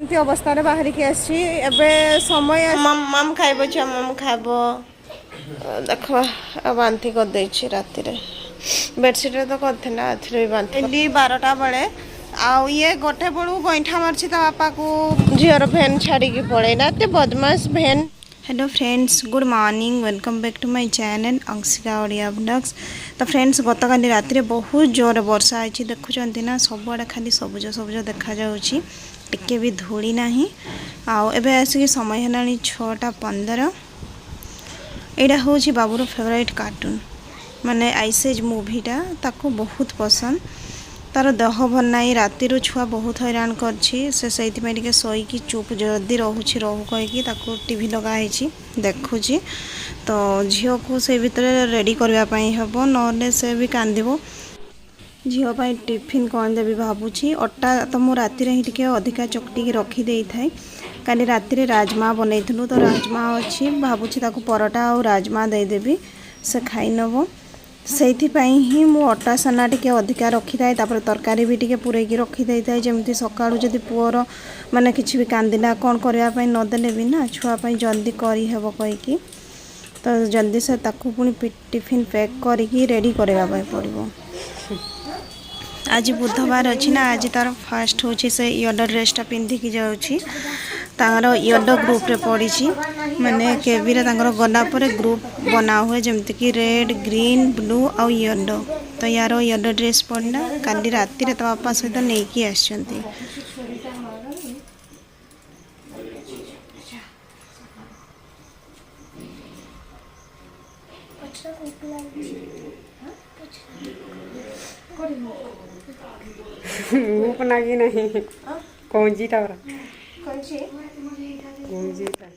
एमती अवस्था बाहर की आसी समय मम खाइब छुआ मम खाइब देख बांति करदे राति बेडसीट तो करथिला भी बांति 12टा बेले आउ ये गोटे बड़ू गईठा मारछि ता बापा को झीर भेन छाड़ी पड़ेना एत बदमाश भेन। Hello friends good morning welcome back to my channel Anshika Odia blogs. तो फ्रेंड्स गतकाली राति बहुत जोर वर्षा होती देखुं ना सबुआड़े खाली सबुज सबुज देखा जाउछि टिके भी धूली नाही आउ एबे आसिक समय है 6:15। यहाँ हूँ बाबूर फेवरेट कार्टून माने आइसेज मूवीटा ताको बहुत पसंद तार देह भल ना राति छुआ बहुत हैरान कर शोईकी चुप जदि रोचे रोहू कहीकि टीवी लगाई देखुची तो झील को से भितर रेडी करने हम ना से भी कांदो झील टिफिन कौन देवी भावुची अटा तो मु राति ही टिके अधिका चकटी रखीदे थाए काली राति राजमा बनईलु तो राजमा अच्छी भावुची परोटा और राजमा देदेवी से खाई नब से ही मु अटा साना टिके अधिका रखी थाए तरकारी भी टिके पूरेकी रखी देता जमी सकाळु जदि पुअर माने किछि भी कांदिला कौन करने नदेले भी ना छुआपाई जल्दी करहब कहीकि तो जल्दी से ताकू पुणी टिफिन पैक करिकी रेडी करने पड़ो। आज बुधवार अच्छी ना आज तार फास्ट हूँ से येलो ड्रेसटा पिंधिकी जाऊँगी तार येलो ग्रुप रे पड़ी माने केबी रे तांकर गला पर ग्रुप बना हुए जमती कि रेड ग्रीन ब्लू और येलो तो यार येलो ड्रेस पड़ना काली राति रे तो बापा सहित नहीं कि आछंती। उपना की नहीं कौन जी टावरा कौन सी कौन जी टा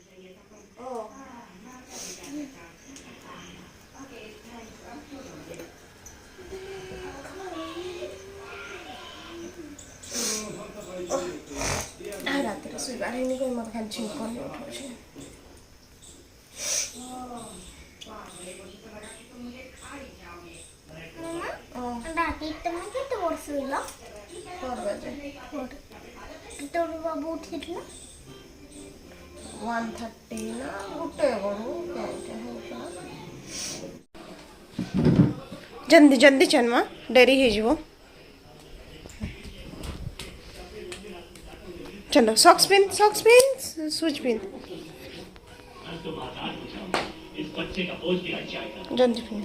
रात सुबार मत खाली छिंकन उठे बाबू उठी 1:30 ना गोटे जल्दी जल्दी चल माँ डेरी हो चलो सॉक्स पिन स्विच पिन जल्दी पिन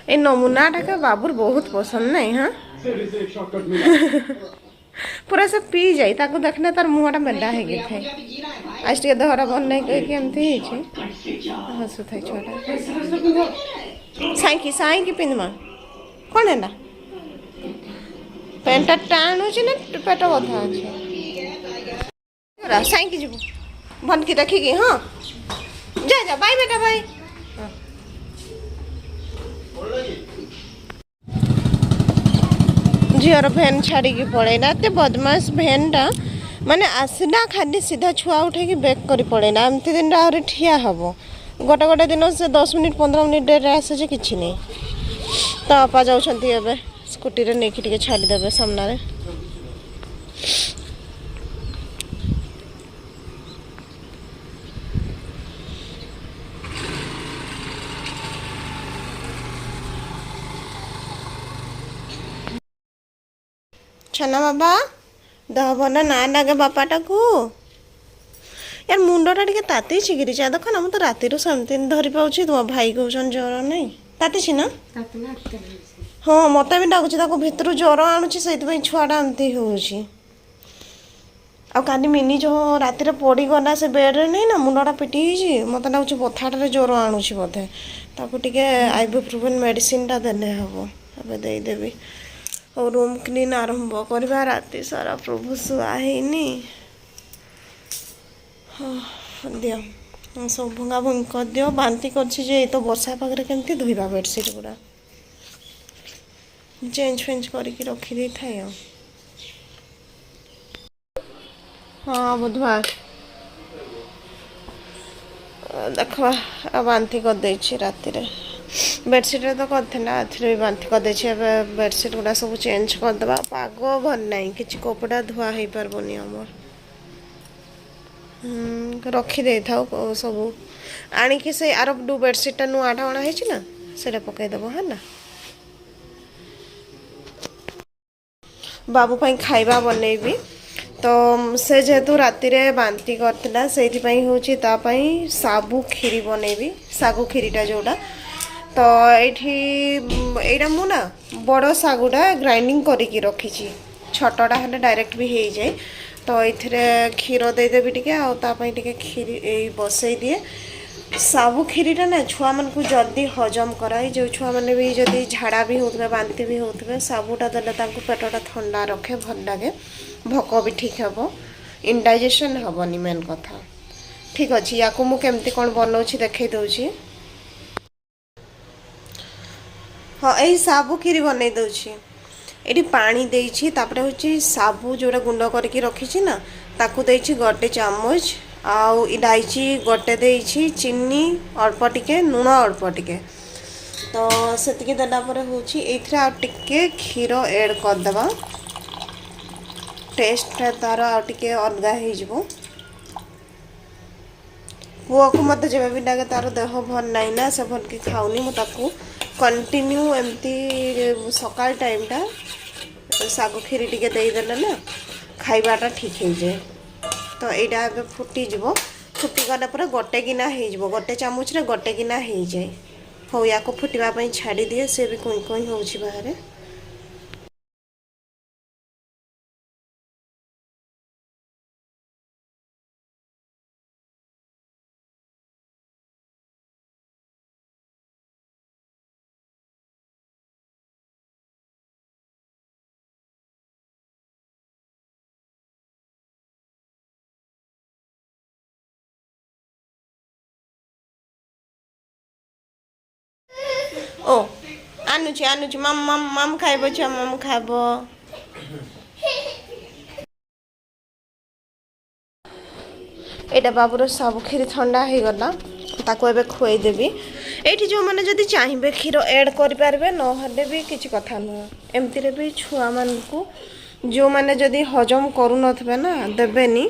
ए नमूनाटा का बाबूर बहुत पसंद नहीं हाँ पूरा सब पी जाए ताको देखने तार मुहटा मेदा है थे आज टे देहरा भल नहीं कहीकि एमती हसु थे छोटा साइकी पिंधमा कौन है पेंटा टाणु ना पेट बधा अच्छे साइकी जीव भल की देखिकी हाँ जा जा बाय बेटा बाय झीर भेन छाड़ी पड़ेना एत बदमाश भेनटा माने आसला खाली सीधा छुआ उठे बेक कर पड़ेना एमती दिन आहरी ठिया हम गोटे गोटे दिन से 10 मिनिट 15 मिनिट डेरे आसे कि नहीं तो आपा जाऊँ स्कूटी रे नहीं कि छाड़ीदे सामने छना बाबा देह भल ना लगे बापाटा को यार मुंडटा टे ताती गिरी देख ना मुझे राति सेमती धरी पाऊँ तुम भाई कहन ज्वर नहीं ताती ना हाँ मत भी लगुच भितर ज्वर आणुची से छुआटा एमती हो काली मिनी जो राति पड़गला से बेड्रे नहीं ना मुंडटा पिटी मत लगुच बथाटे ज्वर आणुची बोधे ताको टिके आइबुप्रोफेन मेडिसिन टा देले हम अब देदेवी और रूम क्लीन आरंभ करवा राति सारा प्रभु सुहाईनी हाँ दियो सब भंगा भंग कर दियो बांति कर तो वर्षा पाखे केमती धोवा बेडसीट गुड़ा चेंज फेंज करके रखी दे थाए हाँ बुधवार देख बांति करदे राति बेडसीट तो करते भी बांति करदे बेडसीट गुड़ा सब चेंज करदे पाग भल ना कि कपड़ा धुआ हो पारबनी आमर रखीदे था सब आणिकी से आर ब्लू बेडसीटा नुआटा अणा है से पकईदेव है ना बाबू पाई खाइबा बनैबी तो से जेहेतु राति रे बांति करथिला सेथि होची तापाई साबु खीरी बनैबी सागु खीरीटा जोड़ा तो एटा मु ना बड़ सागुटा ग्राइंडिंग करिकी रखी छोटा हेले डायरेक्ट भी हो जाए तो ये क्षीर देदेवी टे आपाई टे खीरी बसई दिए साबु खीरीटा ना छुआ मान को जल्दी हजम कराए जो छुआ मैंने भी जदि झाड़ा भी होते बांति भी होते साबुटा देले पेटटा ठंडा रखे भल लगे भोक भी ठीक हे इनडाइजेशन हेनी मेन कथा ठीक अच्छे या मुझे कौन बनाऊँ देखई दूची हाँ यही साबु खीरी बनई दूची ये पानी देइछि तापरे होची साबु जोड़ा गुंड करके रखी ना ताकू देइछि गोटे चामच आउ इलायची गोटे देइछि चीनी अल्प टिके लुण अल्प टिके तो सेतिके देला परे होची एथरा आ टिके क्षीर ऐड कर देबा टेस्ट तार आ टिके अलगा हो जिवो पुआ को मत जब भी लगे तार देह भल नहीं ना से भल के खाऊनी मु ताकू कंटिन्यू एमती सकाल टाइमटा सागु खीरी टिके देदेले ना खाइबाटा ठीक हो जाए तो यहाँ फुटीज फुटीगला पर गोटे गिना हो गोटे चामच रे गोटे गिना हो जाए हो या फुटवाई छाड़ी दिए सी भी कुई कुई हो बाहर ओ आनुची आनुची मम मम मम खाइबो छ मम खाइबो एटा बाबूर सब खीर ठंडा हो गला ताको एबे खुआई देबी एठी जो माने जदी चाहिबे खीर ऐड करि पारबे न हले भी किछि कथा न एमति रे भी छुआ मान को जो माने जदी हजम करू नथबे ना देबेनी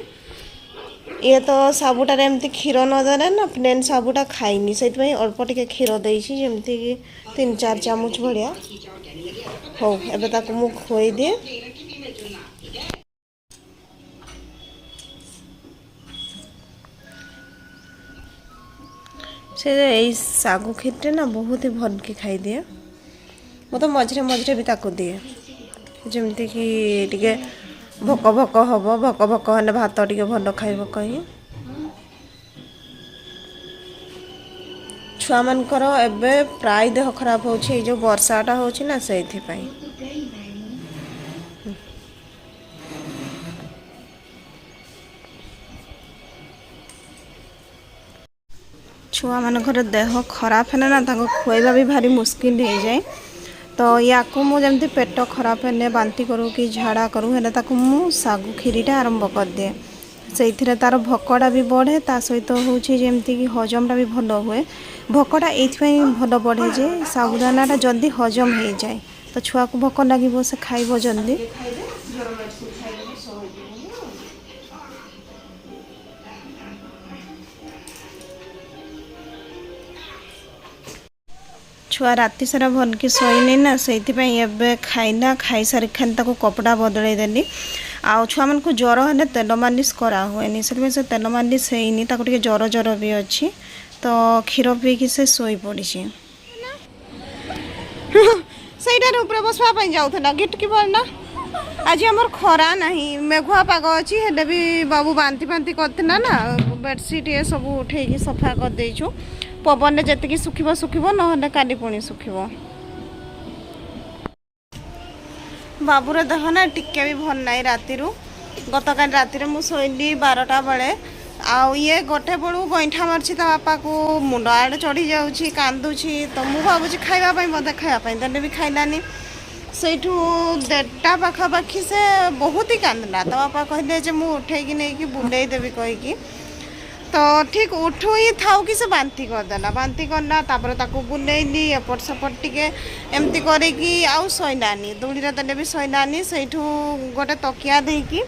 ये तो साबुटार एमती क्षीर नदेले ना प्लेन साबुटा खाइनी से अल्प टिके क्षीर देइछि जेमती कि 3-4 चामच भलिया हो एबे ताको मु खोई दिए से এই सागु खीरटे ना बहुत ही भल के खाई दिए मो तो मझे मझे भी ताको दिए जेमती कि टिके भोक भोक हम भोक भोक हेल्ले भात टे भल खाइब कहीं छुआ मानकर एबे प्राय देह खराब होछि जो वर्षाटा होछि ना से छुआ मानकर देह खराब है ना खुआइबा भी भारी मुस्किल हो जाए तो या मुझे पेट खराब है बांति करूँ कि झाड़ा करूँ हेल्ले ताकू मु सागु खीरीटा आरंभ कर दिए से तार भोकटा भी बढ़े ता सहित हूँ जमती कि हजमटा भी भल हुए भोकटा ये भल बढ़े जे साबुदानाटा जल्दी हजम हो जाए तो छुआ को भोक लगे से खाइब जल्दी छुआ राति सारा भल कि शोनी ना से खाइला खाई सारी खाली ताको कपड़ा बदल देली आ छुआ मान को ज्वर है तेल मालिश करा हुए से तेल मालिश होनी टे ज्वर ज्वर भी अच्छी तो क्षीर पीकि से शोई पड़ी सहीटार ऊपर बसवाई जाऊला गिटकी पड़ना आज आमर खरा ना मेघुआ पाग अच्छी हेल्ले भी बाबू बांति बांति करथिला ना बेडसीट ये सब उठे सफा कर देचु पवन जी सुखिब सुखिब ना काली पुणी सुखिब बाबूर देह ना टिके भी भल ना राति गतकाल राति मु शोली 12टा बेले आउ ये गोटे बेलू गईठा मार्ची ता बापा को मुंड आड़े चढ़ी जाऊँगी कांदुची तो मुझे भावुँ खावाई मत खायापी देने भी खाइलानी से 1:30 पाखापाखि से बहुत ही कांदला तो बापा कहले जे मु उठे नहीं बुले देवी कहीकि तो तो ठीक उठू ही थाऊ कि से बांती करदेला बांती करना तापर ताकू बुलेली एपट सेपट टिके एमती करके आउ शोलानी दौड़ीरे देले भी शोलानी से गोटे तकिया देकी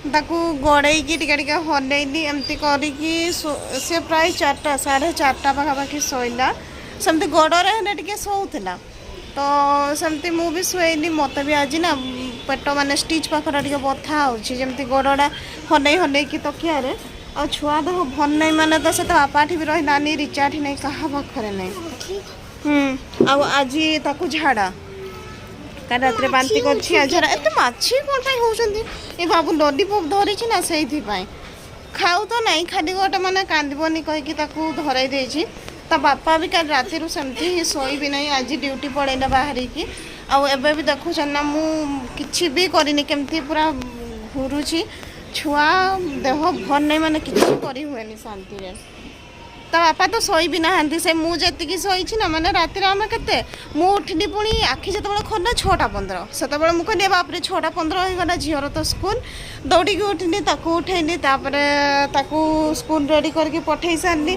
ताकू गड़ेकी टिके टिके हलैली एमती करके से प्राय 4टा 4:30 पाखापाखि शोला सेमती गोड़े हेले टिके शोला तो सेमती मु भी शुएली मत भी आज ना पेट माने स्टिच पाखरा टिके बथा होची जेमती गोड़टा हलै हलै कि तकिया आ छुआ देह भल नहीं माने तो से बापाठी भी रही रिचाठी नहीं कहा पाखरे नहीं आज ताकू झाड़ा काल रात बांती कर एत माछी कौन होती ये बाबू लॉलीपॉप धरी ना से खाऊ तो नहीं खाली गोटे मैंने कांदबनी कहीकि धरई देछि ता बापा भी कल राति सेमती ही सोई भी नहीं आज ड्यूटी पड़ेला बाहर की आबे भी देखुन ना मु किछि भी करनी केमती पूरा घुरुची छुआ देह भल नहीं माने किछि करी हुएनी शांति रे ता बापा तो सोई भी ना से मुझे शोची ना मैंने राति आम के उठिली पुणी आखि जो खोलना 6:15 से मुझे बापरे 6:15 होगा झीर तो स्कूल दौड़ी उठिली उठेली स्कूल रेडी करके पठे सारी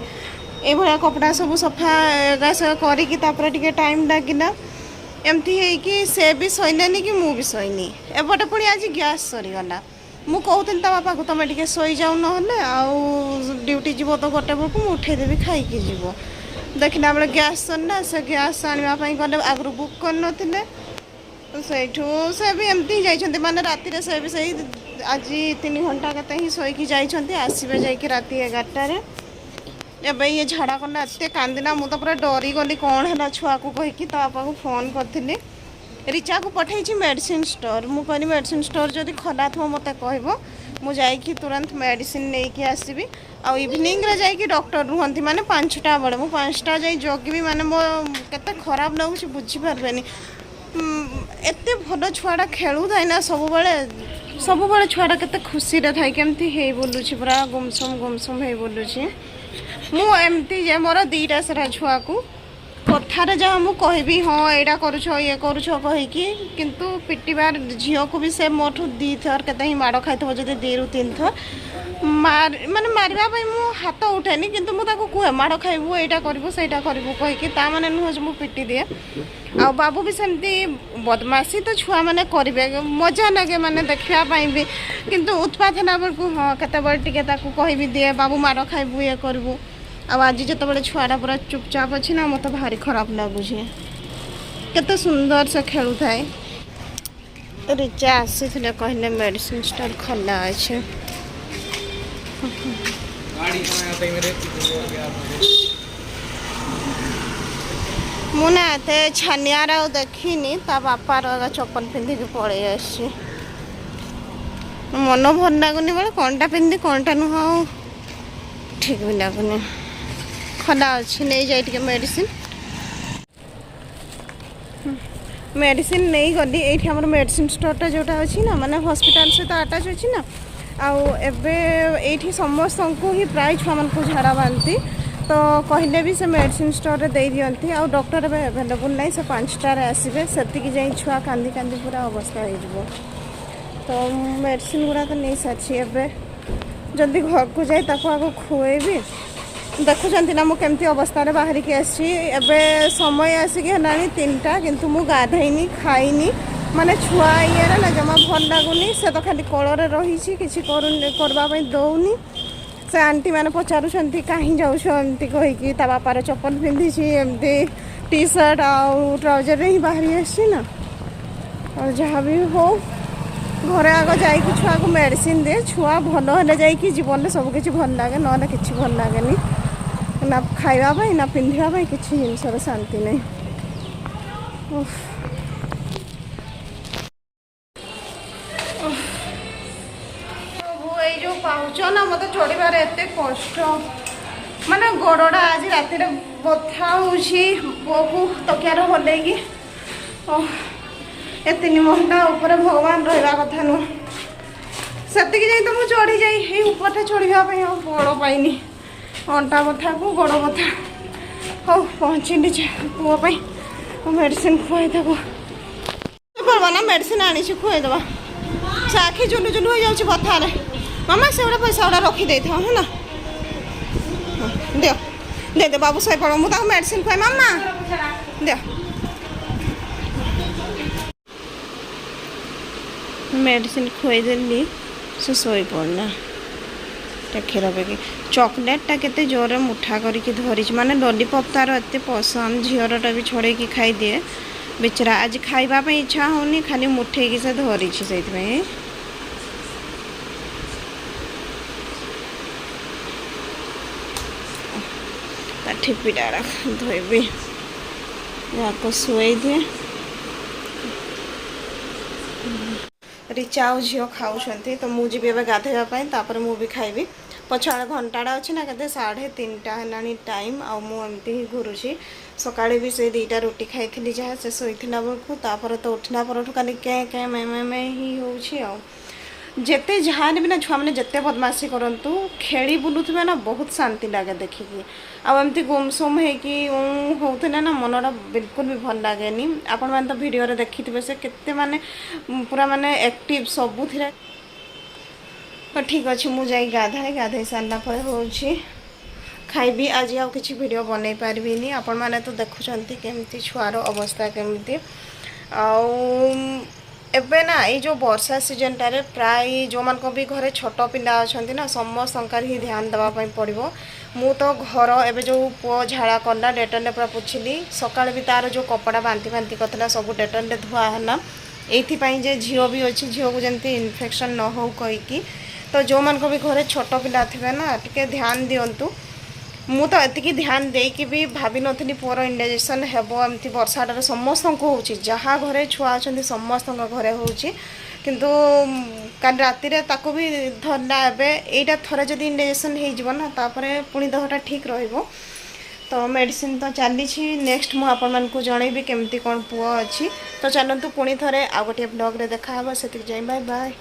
ये कपड़ा सब सफा करके टाइम लगिला एमती है से भी शोलानी कि मु भी शोनी एपटे पुणी आज गैस सरीगला मु कहूँ ता बापा को तुम टे शोई जाऊ ना ड्यूटी जीव तो गोटे बेलू मुझे उठेदेवी खाई जीव देखला बेले गैस सरना से गैस आने गले आगु बुक कर से भी एमती जाइए माने राति से भी सही आज 3 घंटा के ही शोक जाइए आसबे जाकि राति 11टारे एबे ये झाड़ा कला एत कांदिला मु तो पूरा डरी गली कौन है छुआ को कहीकि ता बापा को फोन करी रिचा को पठे मेडिसिन स्टोर मु कहनी मेडिसिन स्टोर जदि खला थो मत कह मुझे तुरंत मेडिसिन नहीं आसबि आ इवनिंग रे जाइए डॉक्टर रुहंती माने 5टा बेले मु 5टा जाई जगिबी माने मो केते खराब लगुच बुझी पारबेनी एत भल छुआटा खेलू थाए ना सब बेले छुआटा केते खुशी रे थाए केमती हे बोलुछि पूरा गुमसम हे बोलुछि मु एमती जे मोर 2टा सारा छुआ को कथार जहाँ मुझे कहबी हाँ यहाँ करुछ ये करुछ कहीकि किंतु पिटिबार झील को भी से मोठू 2 थर के माड़ खाई जब 2 ରୁ 3 थर माने मारवाई मु हाथ उठेनी किंतु मुझे कहे माड़ खाइबू यहाँ करू से करूँ कहीकि ता माने नुह जो मुझे पिटी दिए आ बाबू भी सेमती बदमाशी तो छुआ मैंने करेंगे मजा लगे माने देखापी भी किंतु उत्पात है बेलू हाँ केत कहबी दिए बाबू माड़ खाइबू ये करूँ आज जो छुआटा पूरा चुपचाप अच्छी ना मत भारी खराब लगुच केते सुंदर से खेलू थाए रिचा आसी कहले मेडिसिन स्टोर खोला अच्छे मुना एते छानियार देखनी ता बापार चप्पल पिंधिक पड़े आसी मन भल लगुनि बोले कौनटा पिंधि कौनटा नुह ठीक भी लगुनि खला अच्छी नहीं जाए मेडिसिन मेडिसिन नहीं गली ये आम मेडिसिन स्टोरटा जोटा अच्छी ना माने हॉस्पिटल सहित अटैच अच्छी ना आउ समस्त को ही प्राय छुआ मान को झाड़ा बांती तो कहले भी से मेडिसिन स्टोर रे दे दियंती आउ डॉक्टर ए अवेलेबल नहीं से 5टारे आसबे से जाई छुआ कांदी कांदी पूरा अवस्था हो तो मेडिसिन गुड़ा तो नहीं सारी एबे जल्दी घर को जाए आगे खुएबी देखुं ना मुझे केमती अवस्था बाहर की आसी समय आसिक है 3टा किंतु मु गाधैनी खाइनी माने छुआ ये ना जमा भल लगुनि से तो खाली कलर रही किसी करने दौनी से आंटी मैंने पचारूँ कहीं जाऊँ एमती कहीकि ता बापार चप्पल पिंधि एमती टी शर्ट आउ ट्राउजर ही बाहरी आसी ना और जहाँ भी हो घरे आग जा छुआ को मेडिसिन दे छुआ भल है जा जीवन सबकि भल लगे ना कि भल लगे ना खाइबा ना पिंधा किसी जिनसर शांति नहीं जो पाउच ना मत चढ़ार एत कष्ट माने गोड़टा आज राति बथा हो तकियार हल्लैकी ए 3 घंटा ऊपर भगवान रहा कथा नुह से तो मुझे चढ़ी जाए ऊपर चढ़ापी बड़ पाइनि अंटा बथा को गोड़ बथा हो पहुँचली पुआपाई मेडिसिन खुआईदेव पड़वा ना मेडिसिन आनी खुआईदेवा से आखि जुलु जुलु हो जाऊँ बथारे मामा से पैसा गुड़ा रखी दे था है ना दियो दे दे बाबू शोई पड़ मुझे मेडिसिन खुआई मामा दियो मेडिसिन खुआईदेली से शोई पड़ना क्षीर पेकी चॉकलेटा केते जोर मुठा करके धरी माने लॉलीपॉप तार एत पसंद झीरटा भी छड़े खाई दिए बेचारा आज खावाई इच्छा होनी खाली मुठे की से धरी से ठिपीटा धोबी या शुई दिए रिचा और झील खाऊँ तो मुझे भी गाधेवाई मुझे खाइबी पछाड़ घंटाटा अच्छे ना के 3:30 है टाइम आमती ही घुरुची सका भी से 2टा रुटी खाई जहाँ से शोला बेलू तापर तो उठना पर खाली क्या मैं ही हो जेते जहाँ भी ना छुआ मैंने जिते बदमाशी करूँ खेली बुलूवे ना बहुत शांति लगे देखिकी आमती गुमसुम होते ना मनटा बिल्कुल भी भल लगे आपण मैंने तो वीडियो देखी से केते माने पूरा माने एक्टिव सबू थी तो ठीक अच्छे मुझे गाधे सारा पर हो खाइबी आज आ कि वीडियो बन पारि आपण मैंने तो देखुं केमती छुआर अवस्था केमती एबे ना ये जो वर्षा सीजन टारे प्राय जो मान भी घरे छोट पिला अच्छा ना समस्त ही ध्यान देवाई पड़ो मु तो घर एबे जो पुओ झाड़ा कला डेटल पूरा पोछिली सकाल भी तार जो कपड़ा बांति बांति करता सब डेटल धुआला ये झील भी अच्छी झील को जमी इन्फेक्शन न हो कहीकि तो जो मान भी घरे छोट पिला थे ना टे ध्यान दिंतु मु तो एति ध्यान देकी भी भाभी नी पुअर इंडाइजेक्शन हेबो एमती वर्षाटार समस्त को जहाँ घरे छुआ अच्छा समस्त घरे होंतु काल राति भी धरला एटा थरे जदि इंडाइजेक्शन हो तापर पुणी देहटा ठीक रहिबो तो मेडिसिन तो चली नेक्स्ट मु आपण मानकु जणैबी केमती कौन पुओ अच्छी तो चलतु पुणी थे आ गोटे ब्लॉग रे देखा से बाय बाय।